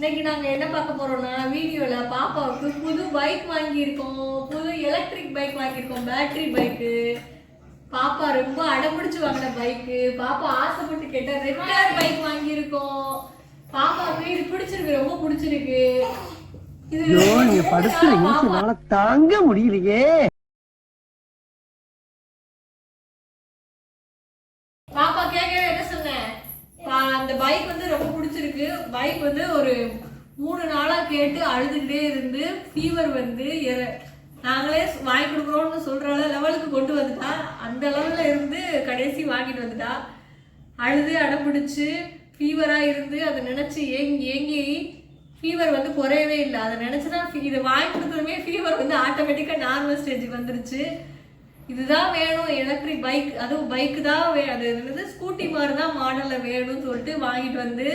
இன்னைக்கு நாங்க என்ன பார்க்க போறோம்னா வீடியோல பாப்பாவுக்கு புது பைக் வாங்கியிருக்கோம். புது எலக்ட்ரிக் பைக் வாங்கியிருக்கோம், பேட்டரி பைக்கு. பாப்பா ரொம்ப அடம்பிடிச்சு வாங்கின பைக்கு. பாப்பா ஆசைப்பட்டு கேட்ட ரெட் கலர் பைக் வாங்கியிருக்கோம். பாப்பாவுக்கு இது பிடிச்சிருக்கு, ரொம்ப பிடிச்சிருக்கு. இது தாங்க முடியலையே. பாப்பா கேட்கவே என்ன சொன்னேன், அந்த பைக் வந்து ரொம்ப பிடிச்சிருக்கு. பைக் வந்து ஒரு 3 நாளா கேட்டு அழுதுகிட்டே இருந்து ஃபீவர் வந்து நாங்களே வாங்கி கொடுக்குறோம்னு சொல்ற லெவலுக்கு கொண்டு வந்துட்டா. அந்த லெவல்ல இருந்து கடைசி வாங்கிட்டு வந்துட்டா. அழுது அடம்பிடிச்சு ஃபீவரா இருந்து அதை நினைச்சு ஏங்கி ஏங்கி ஃபீவர் வந்து குறையவே இல்லை. அதை நினைச்சுதான் இதை வாங்கி கொடுத்ததுமே ஃபீவர் வந்து ஆட்டோமேட்டிக்கா நார்மல் ஸ்டேஜுக்கு வந்துருச்சு. இதுதான் வேணும் எலக்ட்ரிக் பைக், அதுவும் பைக்கு தான் அது என்னது ஸ்கூட்டி மாதிரி தான் மாடலில் வேணும்னு சொல்லிட்டு வாங்கிட்டு வந்து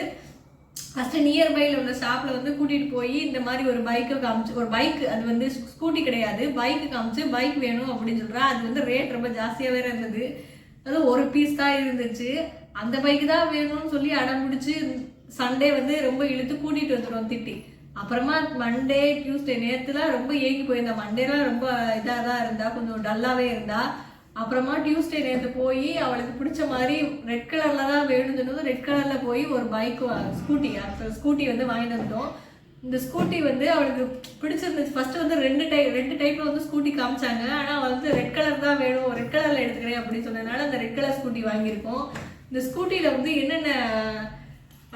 ஃபஸ்ட்டு நியர்பையில் உள்ள ஷாப்பில் வந்து கூட்டிகிட்டு போய் இந்த மாதிரி ஒரு பைக்கை காமிச்சு, ஒரு பைக் அது வந்து ஸ்கூட்டி கிடையாது, பைக்கு காமிச்சு பைக் வேணும் அப்படின்னு சொல்கிறா. அது வந்து ரேட் ரொம்ப ஜாஸ்தியாக வேற இருந்தது. அதுவும் ஒரு பீஸ் தான் இருந்துச்சு. அந்த பைக்கு தான் வேணும்னு சொல்லி அடம் பிடிச்சி சண்டே வந்து ரொம்ப இழுத்து கூட்டிகிட்டு வந்துடுவோம் திட்டி. அப்புறமா மண்டே டியூஸ்டே நேற்றுலாம் ரொம்ப ஏங்கி போயிருந்தா. மண்டேலாம் ரொம்ப இதாக தான் இருந்தா, கொஞ்சம் டல்லாகவே இருந்தா. அப்புறமா டியூஸ்டே நேற்று போய் அவளுக்கு பிடிச்ச மாதிரி ரெட் கலரில் தான் வேணும்னு சொன்னது ரெட் கலரில் போய் ஒரு பைக் ஸ்கூட்டி வந்து வாங்கிட்டு வந்துட்டோம். இந்த ஸ்கூட்டி வந்து அவளுக்கு பிடிச்சிருந்துச்சு. ஃபர்ஸ்ட் வந்து ரெண்டு டைப்ல வந்து ஸ்கூட்டி காமிச்சாங்க. ஆனால் அவள் வந்து ரெட் கலர் தான் வேணும், ரெட் கலரில் எடுத்துக்கிறேன் அப்படின்னு சொன்னதுனால அந்த ரெட் கலர் ஸ்கூட்டி வாங்கியிருக்கோம். இந்த ஸ்கூட்டியில் வந்து என்னென்ன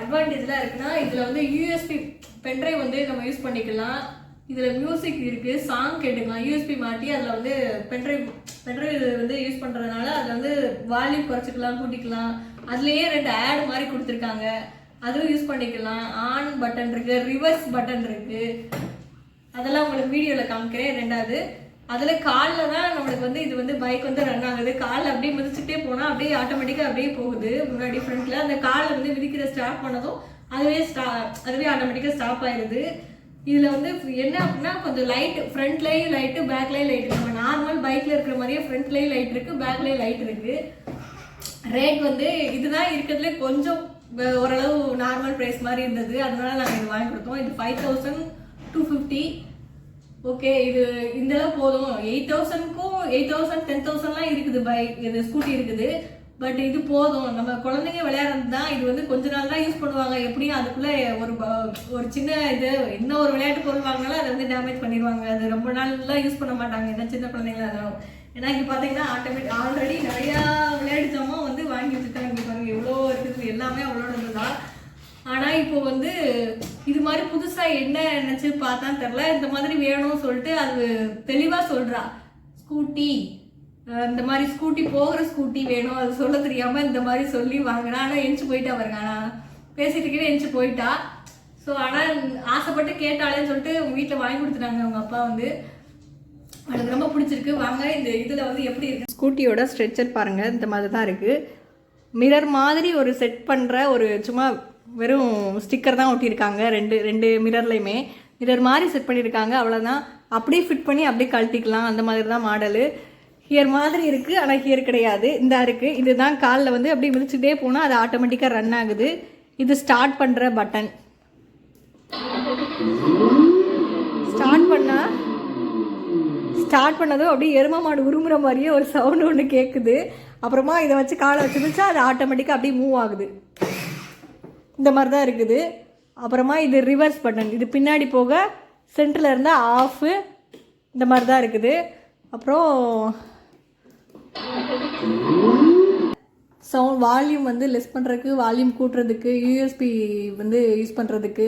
அட்வான்டேஜ்லாம் இருக்குன்னா, இதில் வந்து யூஎஸ்பி பென்ட்ரைவ் வந்து நம்ம யூஸ் பண்ணிக்கலாம். இதில் மியூசிக் இருக்குது, சாங் கேட்டுக்கலாம். யூஎஸ்பி மாட்டி அதில் வந்து பென்ட்ரைவ் வந்து யூஸ் பண்ணுறதுனால அதில் வந்து வால்யூம் குறைச்சிக்கலாம், கூட்டிக்கலாம். அதுலேயே 2 ஆட் மாதிரி கொடுத்துருக்காங்க, அதுவும் யூஸ் பண்ணிக்கலாம். ஆன் பட்டன் இருக்குது, ரிவர்ஸ் பட்டன் இருக்குது. அதெல்லாம் உங்களுக்கு வீடியோவில் காமிக்கிறேன். 2வது அதில் காலில் தான் நம்மளுக்கு வந்து இது வந்து பைக் வந்து ரன் ஆகுது. காலில் அப்படியே மிதிச்சுட்டே போனால் அப்படியே ஆட்டோமேட்டிக்காக அப்படியே போகுது. முன்னாடி ஃப்ரண்ட்டில் அந்த காலில் வந்து மிதிக்கிற ஸ்டாப் பண்ணதும் அதுவே ஆட்டோமேட்டிக்காக ஸ்டாப் ஆயிடுது. இதில் வந்து என்ன அப்படின்னா, கொஞ்சம் லைட் ஃப்ரண்ட்லேயும் லைட்டு, பேக்லேயும் லைட். நம்ம நார்மல் பைக்கில் இருக்கிற மாதிரியே ஃப்ரண்ட்லேயும் லைட் இருக்குது, பேக்லேயும் லைட் இருக்குது. ரேட் வந்து இதுதான் இருக்கிறதுல கொஞ்சம் ஓரளவு நார்மல் ப்ரைஸ் மாதிரி இருந்தது. அதனால நாங்கள் இது வாங்கி கொடுத்தோம். இது 5250. ஓகே, இது இந்த அளவு போதும். 8000க்கும் 8000 10,000லாம் இருக்குது பைக், இது ஸ்கூட்டி இருக்குது. பட் இது போதும், நம்ம குழந்தைங்க விளையாடுறது தான். இது வந்து கொஞ்ச நாள் தான் யூஸ் பண்ணுவாங்க. எப்படியும் அதுக்குள்ளே ஒரு சின்ன இது என்ன ஒரு விளையாட்டு பொருள் வாங்கினாலும் அதை வந்து டேமேஜ் பண்ணிடுவாங்க. அது ரொம்ப நாள்லாம் யூஸ் பண்ண மாட்டாங்க, ஏன்னா சின்ன குழந்தைங்களா இருந்தாலும். ஏன்னா இங்கே பார்த்தீங்கன்னா ஆல்ரெடி நிறையா விளையாட்டு ஜாமான் வந்து வாங்கி வச்சுருக்காங்க. இங்கே பாருங்க எவ்வளோ இருக்குது, எல்லாமே அவ்வளோ தான். ஆனால் இப்போ வந்து இது மாதிரி புதுசாக என்ன நினச்சி பார்த்தா தெரில, இந்த மாதிரி வேணும்னு சொல்லிட்டு அது தெளிவாக சொல்கிறா. ஸ்கூட்டி இந்த மாதிரி ஸ்கூட்டி போகிற ஸ்கூட்டி வேணும், அது சொல்ல தெரியாமல் இந்த மாதிரி சொல்லி வாங்கினா. ஆனால் எந்திச்சு போயிட்டா பாருங்க, ஆனால் பேசிட்டு இருக்கே எந்திச்சு போயிட்டா. ஸோ ஆனால் ஆசைப்பட்டு கேட்டாலேன்னு சொல்லிட்டு உங்கள் வீட்டில் வாங்கி கொடுத்துட்டாங்க அவங்க அப்பா வந்து. எனக்கு ரொம்ப பிடிச்சிருக்கு. வாங்க இந்த இதில் வந்து எப்படி இருக்குது ஸ்கூட்டியோட ஸ்ட்ரெச்சர் பாருங்கள். இந்த மாதிரி தான் இருக்குது. மிரர் மாதிரி ஒரு செட் பண்ணுற ஒரு சும்மா வெறும் ஸ்டிக்கர் தான் ஒட்டியிருக்காங்க. ரெண்டு மிரர்லையுமே மிரர் மாதிரி செட் பண்ணியிருக்காங்க, அவ்வளோதான். அப்படியே ஃபிட் பண்ணி அப்படியே கழட்டிக்கலாம், அந்த மாதிரி தான் மாடலு. ஹியர் மாதிரி இருக்குது, ஆனால் ஹியர் கிடையாது, இந்த இருக்குது. இதுதான் காலில் வந்து அப்படியே மிதிச்சுட்டே போனால் அது ஆட்டோமேட்டிக்காக ரன் ஆகுது. இது ஸ்டார்ட் பண்ணுற பட்டன். ஸ்டார்ட் பண்ணதும் அப்படியே எரும மாடு உருமுற மாதிரியே ஒரு சவுண்டு ஒன்று கேட்குது. அப்புறமா இதை வச்சு காலை வச்சு மிதிச்சா அது ஆட்டோமேட்டிக்காக அப்படியே மூவ் ஆகுது. இந்த மாதிரி தான் இருக்குது. அப்புறமா இது ரிவர்ஸ் பட்டன். இது பின்னாடி போக சென்டரில் இருந்தால் ஆஃபு, இந்த மாதிரி தான் இருக்குது. அப்புறம் வால்யூம் வந்து லெஸ் பண்ணுறதுக்கு, வால்யூம் கூட்டுறதுக்கு, யூஎஸ்பி வந்து யூஸ் பண்ணுறதுக்கு.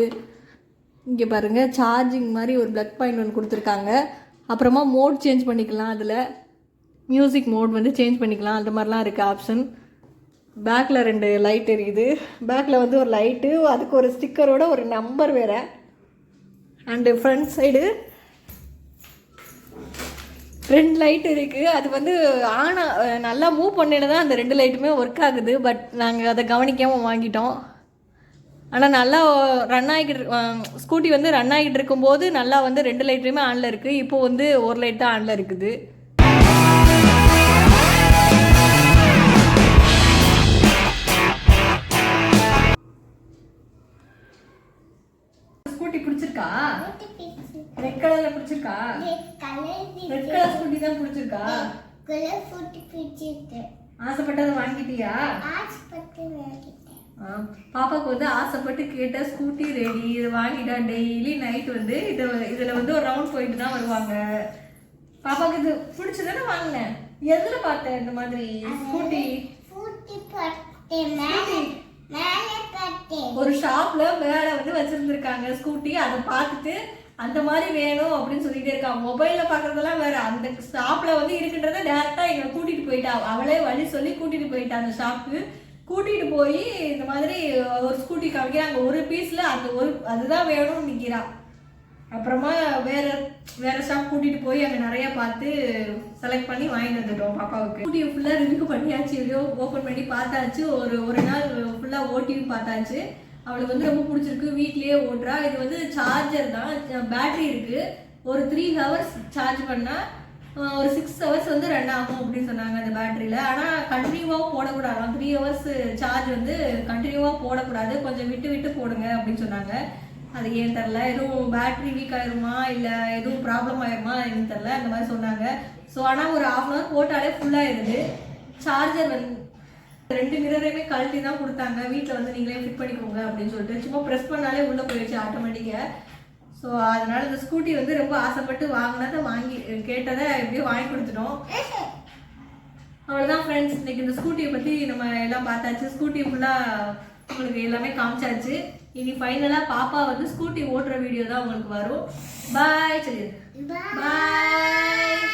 இங்கே பாருங்கள் சார்ஜிங் மாதிரி ஒரு ப்ளக் பாயிண்ட் ஒன்று கொடுத்துருக்காங்க. அப்புறமா மோட் சேஞ்ச் பண்ணிக்கலாம், அதில் மியூசிக் மோட் வந்து சேஞ்ச் பண்ணிக்கலாம், அந்த மாதிரிலாம் இருக்குது ஆப்ஷன். பேக்கில் 2 லைட் எரியுது. பேக்கில் வந்து ஒரு லைட்டு, அதுக்கு ஒரு ஸ்டிக்கரோட ஒரு நம்பர் வேறு. அண்டு ஃப்ரண்ட் சைடு 2 லைட் இருக்குது. அது வந்து நல்லா மூவ் பண்ணிட்டு தான் அந்த 2 லைட்டுமே ஒர்க் ஆகுது. பட் நாங்கள் அதை கவனிக்காமல் வாங்கிட்டோம். ஆனால் நல்லா ரன் ஆகிக்கிட்டு ஸ்கூட்டி வந்து ரன் ஆகிட்டு இருக்கும்போது நல்லா வந்து 2 லைட்லையுமே ஆனில் இருக்குது. இப்போது வந்து ஒரு லைட் தான் ஆனில் இருக்குது. ஸ்கூட்டி பிடிச்சிருக்கா? ரெட் கலர்ல பிடிச்சிருக்கா? ரெட் கலர் ஸ்கூட்டி தான் பிடிச்சிருக்கா? ஆசைப்பட்டதை வாங்கிட்டியா? பாப்பாக்கு வந்து ஆசைப்பட்டு கேட்ட ஸ்கூட்டி ரெடி. இதை வாங்கிட்டா டெய்லி நைட் வந்து இதுல வந்து ஒரு ரவுண்ட் போயிட்டு தான் வருவாங்க. பாப்பாக்கு இது பிடிச்சதானே வாங்கினேன். எதுல பார்த்தேன் இந்த மாதிரி ஸ்கூட்டி? ஒரு ஷாப்ல மேல வந்து வச்சிருந்திருக்காங்க ஸ்கூட்டி. அதை பார்த்துட்டு அந்த மாதிரி வேணும் அப்படின்னு சொல்லிட்டே இருக்கா. மொபைல்ல பாக்குறதெல்லாம் வேற, அந்த ஷாப்ல வந்து இருக்குன்றத டேரக்டா எங்களை கூட்டிட்டு போயிட்டா. அவளே வழி சொல்லி கூட்டிட்டு போயிட்டா அந்த ஷாப்புக்கு. கூட்டிட்டு போய் இந்த மாதிரி ஒரு ஸ்கூட்டி காமிக்கிறாங்க. ஒரு பீஸ்ல அந்த ஒரு அதுதான் வேணும்னு நிக்கிறா. அப்புறமா வேற ஷாப் கூட்டிட்டு போய் அங்க நிறைய பார்த்து செலக்ட் பண்ணி வாங்கிட்டு வந்துட்டோம் பாப்பாவுக்கு. ஸ்கூட்டியை ஃபுல்லா ரிவ்யூ பண்ணியாச்சு, வீடியோ ஓப்பன் பண்ணி பார்த்தாச்சு. ஒரு நாள் ஃபுல்லா ஓட்டியும் பார்த்தாச்சு. அவளுக்கு வந்து ரொம்ப பிடிச்சிருக்கு, வீட்லயே ஓட்டுறா. இது வந்து சார்ஜர் தான், பேட்டரி இருக்கு. ஒரு 3 ஹவர்ஸ் சார்ஜ் பண்ணா ஒரு 6 ஹவர்ஸ் வந்து ரன் ஆகும் அப்படின்னு சொன்னாங்க அந்த பேட்டரியில. ஆனா கண்டினியூவா போடக்கூடாது. 3 ஹவர்ஸ் சார்ஜ் வந்து கண்டினியூவா போடக்கூடாது, கொஞ்சம் விட்டு விட்டு போடுங்க அப்படின்னு சொன்னாங்க. அது ஏன் தெரில, எதுவும் பேட்டரி வீக் ஆயிருமா இல்ல எதுவும் ப்ராப்ளம் ஆயிருமா என்னன்னு தெரில, அந்த மாதிரி சொன்னாங்க. ஸோ ஆனால் ஒரு 1/2 hour போட்டாலே ஃபுல்லாகிடுது. சார்ஜர் வந்து 2 மிரரையுமே கழட்டி தான் கொடுத்தாங்க. வீட்டில் வந்து நீங்களே ஃபிட் பண்ணிக்கோங்க அப்படின்னு சொல்லிட்டு சும்மா ப்ரெஸ் பண்ணாலே உள்ளே போயிடுச்சு ஆட்டோமேட்டிக்காக. ஸோ அதனால இந்த ஸ்கூட்டி வந்து ரொம்ப ஆசைப்பட்டு வாங்கினதை கேட்டதை எப்படியோ வாங்கி கொடுத்துட்டோம். அவ்வளோதான் ஃப்ரெண்ட்ஸ், இன்னைக்கு இந்த ஸ்கூட்டியை பற்றி நம்ம எல்லாம் பார்த்தாச்சு. ஸ்கூட்டி ஃபுல்லாக உங்களுக்கு எல்லாமே காமிச்சாச்சு. இனி ஃபைனலாக பாப்பா வந்து ஸ்கூட்டி ஓட்டுற வீடியோ தான் உங்களுக்கு வரும். பாய் சொல்லி பாய்.